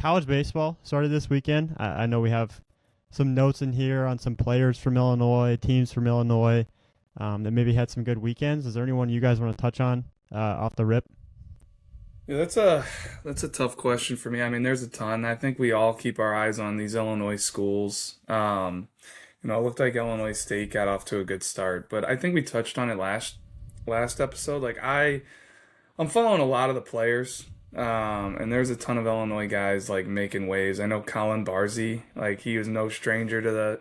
college baseball started this weekend. I know we have some notes in here on some players from Illinois, teams from Illinois that maybe had some good weekends. Is there anyone you guys want to touch on off the rip? Yeah, that's a tough question for me. I mean, there's a ton. I think we all keep our eyes on these Illinois schools. It looked like Illinois State got off to a good start, but I think we touched on it last episode. I'm following a lot of the players, and there's a ton of Illinois guys like making waves. I know Colin Barzy, like he was no stranger to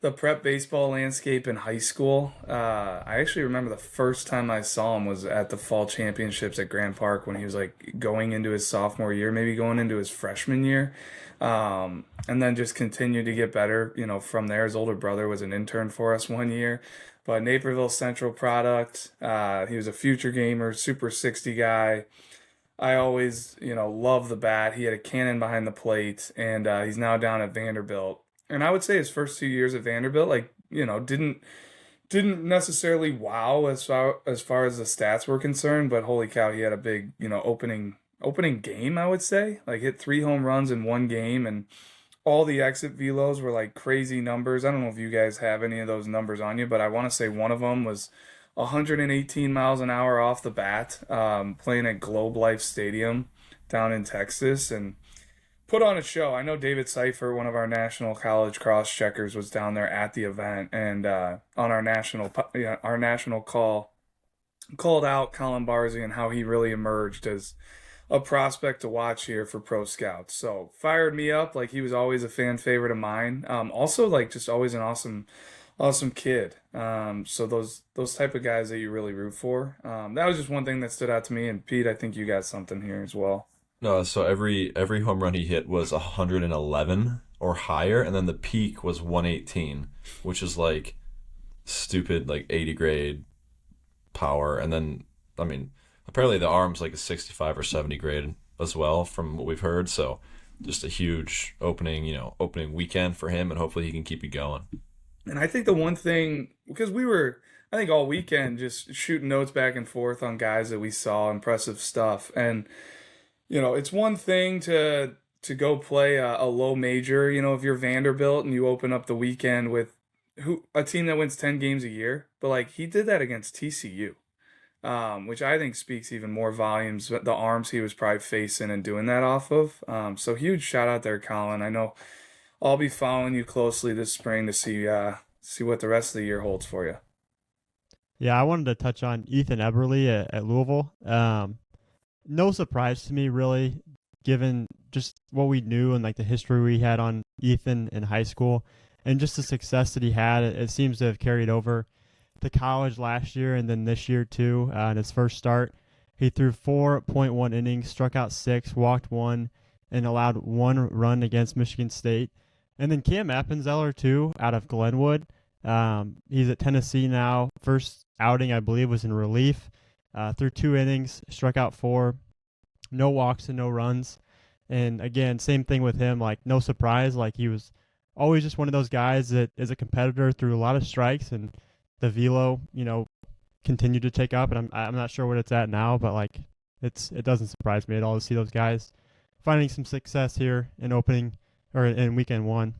the prep baseball landscape in high school. I actually remember the first time I saw him was at the fall championships at Grand Park when he was like going into his sophomore year, maybe going into his freshman year. And then just continued to get better, from there. His older brother was an intern for us one year, but Naperville Central product. He was a future gamer, super 60 guy. I always, love the bat. He had a cannon behind the plate, and he's now down at Vanderbilt. And I would say his first 2 years at Vanderbilt, didn't necessarily wow as far as the stats were concerned, but holy cow, he had a big, opening game, I would say. Like hit 3 home runs in one game, and all the exit velos were like crazy numbers. I don't know if you guys have any of those numbers on you, but I want to say one of them was 118 miles an hour off the bat, playing at Globe Life Stadium down in Texas, and put on a show. I know David Seifert, one of our national college cross checkers, was down there at the event, and on our national call called out Colin Barzy and how he really emerged as a prospect to watch here for pro scouts. So fired me up. Like he was always a fan favorite of mine. Also like just always an awesome kid. So those type of guys that you really root for. That was just one thing that stood out to me. And Pete, I think you got something here as well. No, so every home run he hit was 111 or higher, and then the peak was 118, which is like stupid, like 80 grade power. And then, I mean, apparently the arm's like a 65 or 70 grade as well, from what we've heard. So just a huge opening weekend for him, and hopefully he can keep it going. And I think the one thing, because we were, I think all weekend just shooting notes back and forth on guys that we saw, impressive stuff. And it's one thing to go play a low major. If you're Vanderbilt and you open up the weekend with a team that wins 10 games a year, but like he did that against TCU, which I think speaks even more volumes. The arms he was probably facing and doing that off of. So huge shout out there, Colin. I know I'll be following you closely this spring to see what the rest of the year holds for you. Yeah, I wanted to touch on Ethan Eberly at Louisville. No surprise to me, really, given just what we knew and like the history we had on Ethan in high school and just the success that he had. It seems to have carried over to college last year and then this year too. In his first start, he threw 4.1 innings, struck out 6, walked 1, and allowed 1 run against Michigan State. And then Cam Appenzeller too, out of Glenwood. He's at Tennessee now. First outing, I believe, was in relief. Threw 2 innings, struck out 4, no walks and no runs. And again, same thing with him. Like no surprise. Like he was always just one of those guys that is a competitor through a lot of strikes, and the velo, continued to take up. And I'm not sure what it's at now, but like it doesn't surprise me at all to see those guys finding some success here in opening or in weekend one.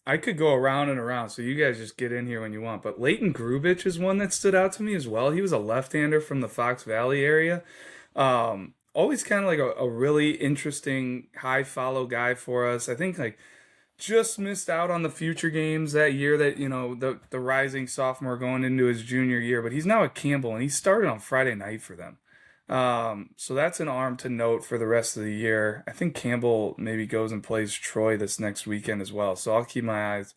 I could go around and around, so you guys just get in here when you want. But Leighton Grubich is one that stood out to me as well. He was a left-hander from the Fox Valley area. Always kind of like a really interesting high follow guy for us. I think like just missed out on the future games that year that, the rising sophomore going into his junior year. But he's now at Campbell, and he started on Friday night for them. So that's an arm to note for the rest of the year. I think Campbell maybe goes and plays Troy this next weekend as well. So I'll keep my eyes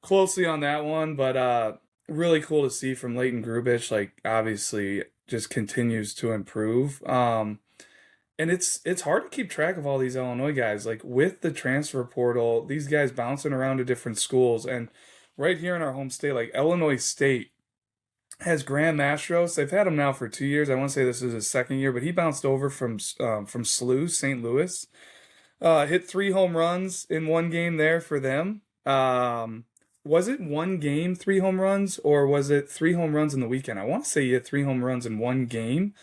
closely on that one. But really cool to see from Leighton Grubich. Like obviously just continues to improve. And it's hard to keep track of all these Illinois guys. Like with the transfer portal, these guys bouncing around to different schools. And right here in our home state, like Illinois State has Graham Mastros. They've had him now for 2 years. I want to say this is his second year, but he bounced over from SLU, St. Louis. Hit 3 home runs in one game there for them. Was it one game, 3 home runs, or was it 3 home runs in the weekend? I want to say he hit 3 home runs in one game.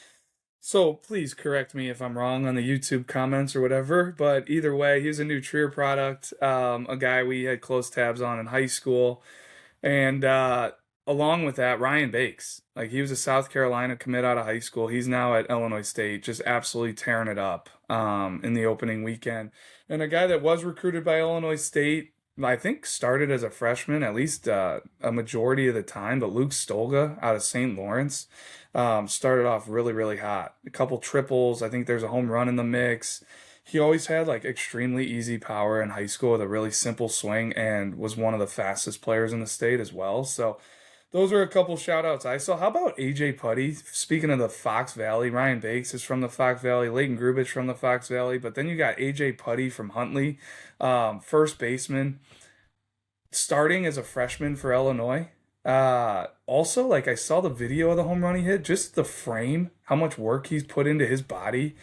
So please correct me if I'm wrong on the YouTube comments or whatever. But either way, he's a new Trier product, a guy we had close tabs on in high school. And along with that, Ryan Bakes. Like he was a South Carolina commit out of high school. He's now at Illinois State, just absolutely tearing it up in the opening weekend. And a guy that was recruited by Illinois State, I think started as a freshman, at least a majority of the time. But Luke Stolga out of St. Lawrence started off really, really hot. A couple triples. I think there's a home run in the mix. He always had like extremely easy power in high school with a really simple swing and was one of the fastest players in the state as well. So those are a couple shout outs I saw. How about AJ Putty? Speaking of the Fox Valley, Ryan Bakes is from the Fox Valley, Leighton Grubich from the Fox Valley, but then you got AJ Putty from Huntley, first baseman, starting as a freshman for Illinois. Also, like I saw the video of the home run he hit, just the frame, how much work he's put into his body.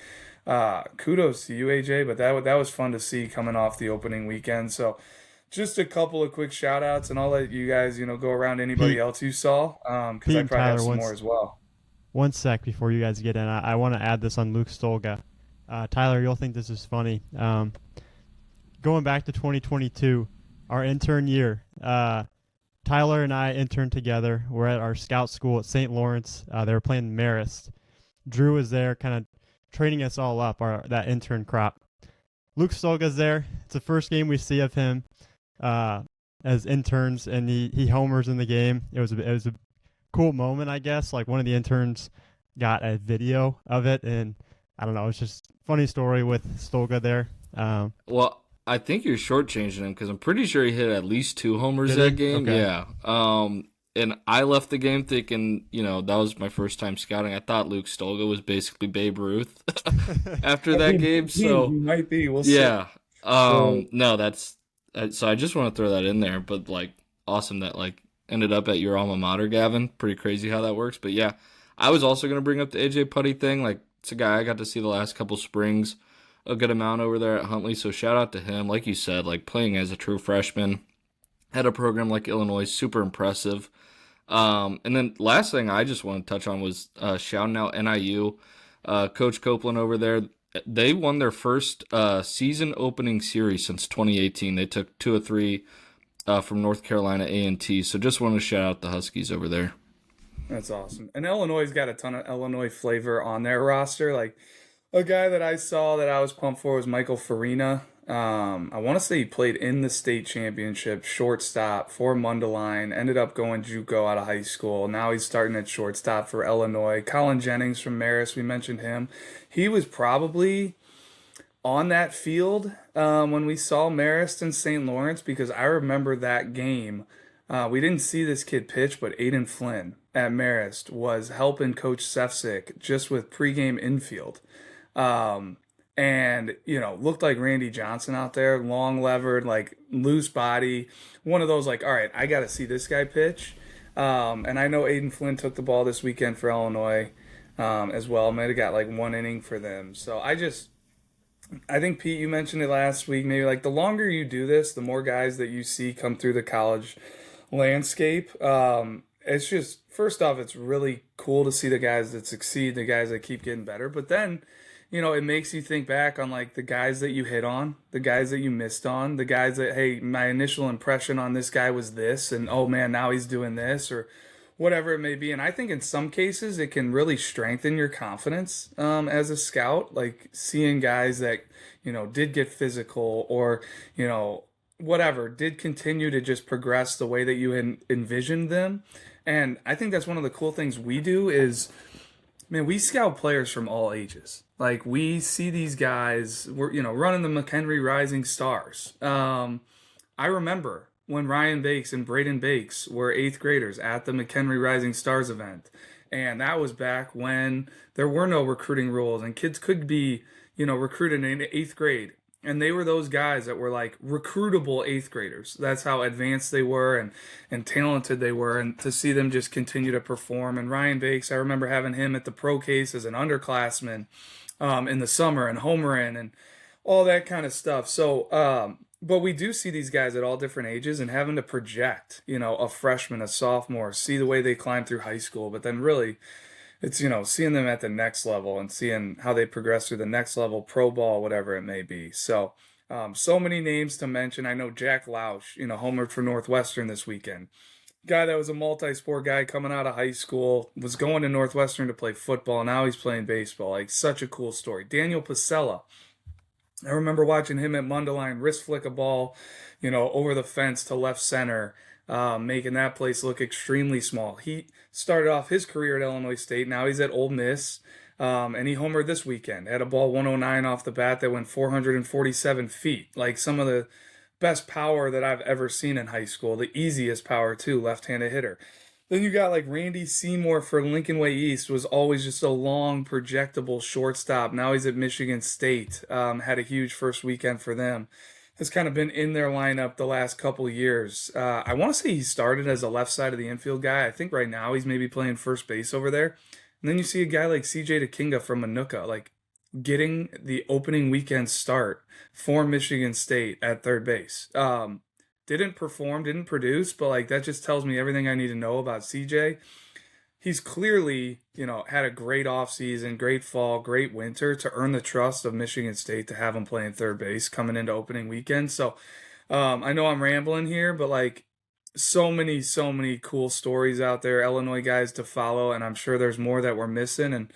Kudos to you, AJ, but that was fun to see coming off the opening weekend. So just a couple of quick shout outs, and I'll let you guys, go around anybody Pete, else you saw, because Pete I and probably have Tyler, some more as well. one sec before you guys get in. I want to add this on Luke Stolga. Tyler, you'll think this is funny. Going back to 2022, our intern year, Tyler and I interned together. We're at our scout school at St. Lawrence. They were playing Marist. Drew was there kind of training us all up, that intern crop. Luke Stolga's there. It's the first game we see of him as interns, and he homers in the game. It was a cool moment, I guess. Like one of the interns got a video of it, and I don't know. It's just a funny story with Stolga there. Well, I think you're shortchanging him because I'm pretty sure he hit at least 2 homers Did that he? game. Okay. Yeah. And I left the game thinking, that was my first time scouting. I thought Luke Stolga was basically Babe Ruth after that game. So He might be. We'll see. yeah. So- No, so I just want to throw that in there. But like, awesome that like ended up at your alma mater, Gavin. Pretty crazy how that works. But yeah, I was also gonna bring up the AJ Putty thing. Like, it's a guy I got to see the last couple springs a good amount over there at Huntley. So shout out to him. Like you said, like playing as a true freshman at a program like Illinois, super impressive. And then last thing I just want to touch on was shouting out NIU. Coach Copeland over there, they won their first season opening series since 2018. They took 2 or 3 from North Carolina A&T. So just want to shout out the Huskies over there. That's awesome. And Illinois's got a ton of Illinois flavor on their roster. Like a guy that I saw that I was pumped for was Michael Farina. I want to say he played in the state championship, shortstop for Mundelein, ended up going JUCO out of high school. Now he's starting at shortstop for Illinois. Colin Jennings from Marist, we mentioned him. He was probably on that field when we saw Marist and St. Lawrence, because I remember that game. We didn't see this kid pitch, but Aiden Flynn at Marist was helping Coach Sefcik just with pregame infield. And looked like Randy Johnson out there, long levered, like loose body, one of those like, all right, I got to see this guy pitch. And I know Aiden Flynn took the ball this weekend for Illinois as well. Might have got like 1 inning for them. So I think, Pete, you mentioned it last week, maybe like the longer you do this, the more guys that you see come through the college landscape. It's just, first off, it's really cool to see the guys that succeed, the guys that keep getting better. But then, it makes you think back on like the guys that you hit on, the guys that you missed on, the guys that, hey, my initial impression on this guy was this, and oh man, now he's doing this, or whatever it may be. And I think in some cases it can really strengthen your confidence as a scout, like seeing guys that, did get physical or, whatever, did continue to just progress the way that you envisioned them. And I think that's one of the cool things we do is, man, we scout players from all ages. Like, we see these guys, we're, running the McHenry Rising Stars. I remember when Ryan Bakes and Braden Bakes were 8th graders at the McHenry Rising Stars event. And that was back when there were no recruiting rules and kids could be, recruited in 8th grade. And they were those guys that were like recruitable 8th graders. That's how advanced they were and talented they were. And to see them just continue to perform. And Ryan Bakes, I remember having him at the pro case as an underclassman in the summer and homering and all that kind of stuff. So, but we do see these guys at all different ages and having to project, a freshman, a sophomore, see the way they climb through high school, but then really it's, seeing them at the next level and seeing how they progress through the next level, pro ball, whatever it may be. So, so many names to mention. I know Jack Lausch, homered for Northwestern this weekend. Guy that was a multi-sport guy coming out of high school, was going to Northwestern to play football. Now he's playing baseball. Like, such a cool story. Daniel Pasella, I remember watching him at Mundelein wrist flick a ball, over the fence to left center, making that place look extremely small. He started off his career at Illinois State. Now he's at Ole Miss, and he homered this weekend. Had a ball 109 off the bat that went 447 feet. Like some of the best power that I've ever seen in high school. The easiest power, too, left-handed hitter. Then you got like Randy Seymour for Lincoln Way East, was always just a long, projectable shortstop. Now he's at Michigan State. Had a huge first weekend for them. Has kind of been in their lineup the last couple of years. I want to say he started as a left side of the infield guy. I think right now he's maybe playing first base over there. And then you see a guy like CJ DeKinga from Manuka, like getting the opening weekend start for Michigan State at third base. Didn't perform, didn't produce, but like that just tells me everything I need to know about CJ. He's clearly, had a great offseason, great fall, great winter to earn the trust of Michigan State to have him playing third base coming into opening weekend. So I know I'm rambling here, but like so many cool stories out there, Illinois guys to follow, and I'm sure there's more that we're missing. And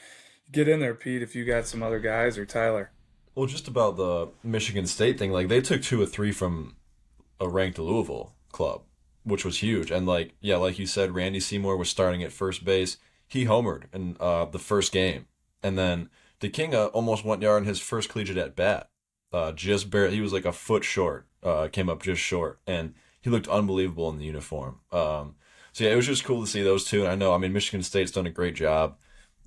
get in there, Pete, if you got some other guys, or Tyler. Well, just about the Michigan State thing, like they took 2 or 3 from a ranked Louisville club, which was huge. And like, yeah, like you said, Randy Seymour was starting at first base. He homered in the first game, and then DeKinga almost went yard in his first collegiate at bat. Just barely, he was like a foot short. Came up just short, and he looked unbelievable in the uniform. So yeah, it was just cool to see those two. And I mean, Michigan State's done a great job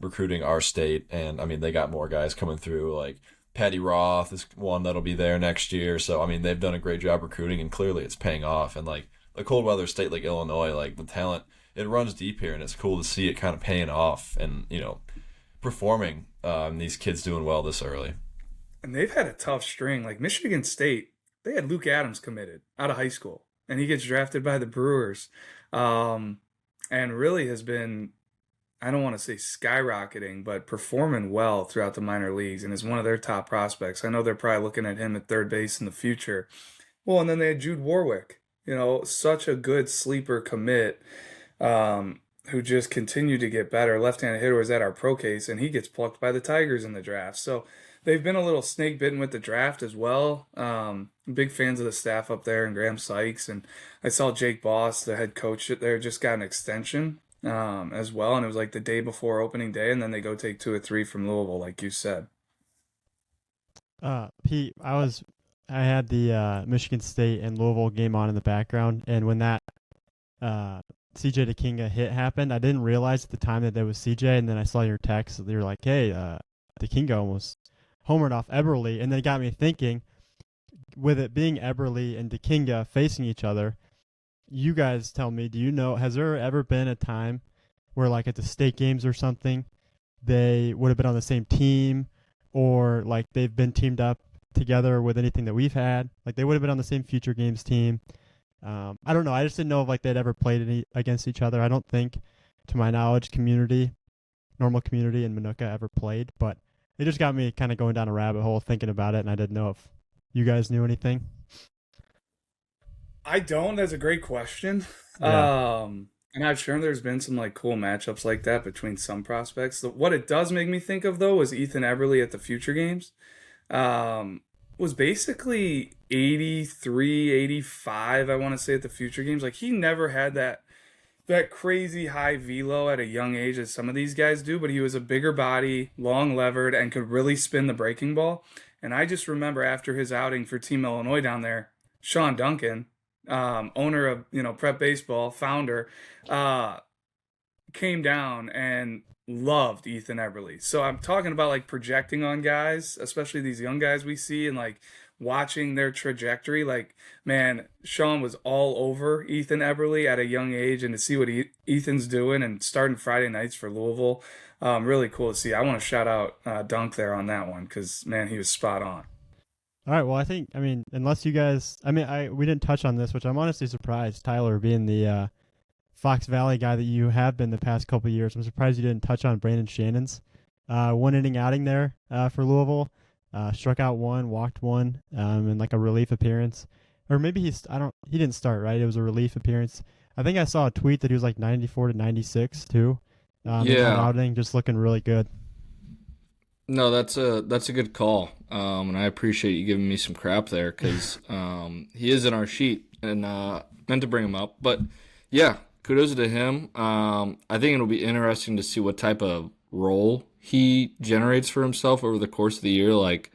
recruiting our state, and I mean, they got more guys coming through. Like Patty Roth is one that'll be there next year. So I mean, they've done a great job recruiting, and clearly it's paying off. And like a cold weather state like Illinois, like the talent, it runs deep here, and it's cool to see it kind of paying off and performing. These kids doing well this early. And they've had a tough string. Like Michigan State, they had Luke Adams committed out of high school, and he gets drafted by the Brewers, and really has been, I don't want to say skyrocketing, but performing well throughout the minor leagues, and is one of their top prospects. I know they're probably looking at him at third base in the future. Well, and then they had Jude Warwick, such a good sleeper commit, who just continued to get better. Left-handed hitter was at our pro case, and he gets plucked by the Tigers in the draft. So they've been a little snake bitten with the draft as well. Big fans of the staff up there and Graham Sykes, and I saw Jake Boss, the head coach there, just got an extension as well, and it was like the day before opening day, and then they go take 2 or 3 from Louisville, like you said. Pete, I had the Michigan State and Louisville game on in the background, and when that CJ DeKinga hit happened, I didn't realize at the time that was CJ, and then I saw your text. You were like, "Hey, DeKinga almost homered off Eberle," and then it got me thinking. With it being Eberle and DeKinga facing each other, you guys tell me, do you know, has there ever been a time where, like at the state games or something, they would have been on the same team, or like they've been teamed up together with anything that we've had? Like they would have been on the same future games team. I don't know. I just didn't know if like they'd ever played against each other. I don't think, to my knowledge, normal community in Manuka ever played, but it just got me kind of going down a rabbit hole thinking about it, and I didn't know if you guys knew anything. I don't. That's a great question. Yeah. And I'm sure there's been some like cool matchups like that between some prospects. What it does make me think of though was Ethan Eberle at the future games. Was basically 83, 85, I want to say, at the future games. Like he never had that crazy high velo at a young age as some of these guys do, but he was a bigger body, long levered, and could really spin the breaking ball. And I just remember after his outing for Team Illinois down there, Sean Duncan, owner of Prep Baseball, founder, came down and loved Ethan Eberle. So I'm talking about like projecting on guys, especially these young guys we see, and like watching their trajectory. Like, man, Sean was all over Ethan Eberle at a young age, and to see what Ethan's doing and starting Friday nights for Louisville, really cool to see. I want to shout out Dunk there on that one because, man, he was spot on. All right. Well, I mean, unless you guys, we didn't touch on this, which I'm honestly surprised. Tyler being the Fox Valley guy that you have been the past couple of years. I'm surprised you didn't touch on Brandon Shannon's 1 inning outing there for Louisville. Struck out one, walked one, in like a relief appearance, or maybe he didn't start, right? It was a relief appearance. I think I saw a tweet that he was like 94 to 96 too. In that Yeah. outing, just looking really good. No, that's a good call, and I appreciate you giving me some crap there because he is in our sheet and meant to bring him up. But yeah, kudos to him. I think it'll be interesting to see what type of role he generates for himself over the course of the year. Like,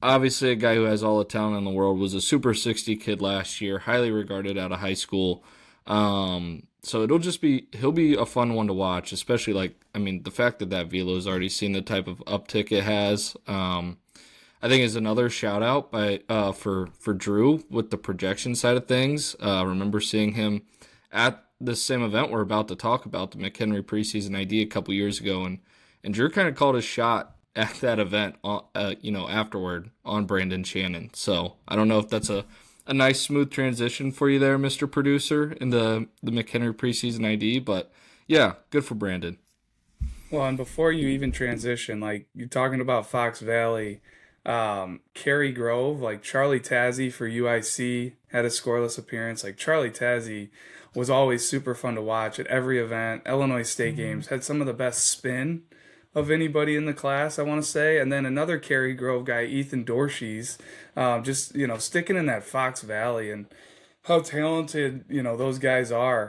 obviously, a guy who has all the talent in the world, was a Super 60 kid last year, highly regarded out of high school. So he'll be a fun one to watch, especially the fact that Velo's already seen the type of uptick it has. I think is another shout out for Drew with the projection side of things. Remember seeing him at the same event we're about to talk about, the McHenry preseason ID a couple years ago, and Drew kind of called his shot at that event, afterward on Brandon Shannon. So I don't know if that's a nice smooth transition for you there, Mr. Producer, in the McHenry preseason ID, but yeah, good for Brandon. Well, and before you even transition, like you're talking about Fox Valley, Cary Grove, like Charlie Tazzy for UIC had a scoreless appearance. Like Charlie Tazzy was always super fun to watch at every event. Illinois State games had some of the best spin of anybody in the class, I want to say. And then another Cary Grove guy, Ethan Dorsey's, just sticking in that Fox Valley, and how talented those guys are.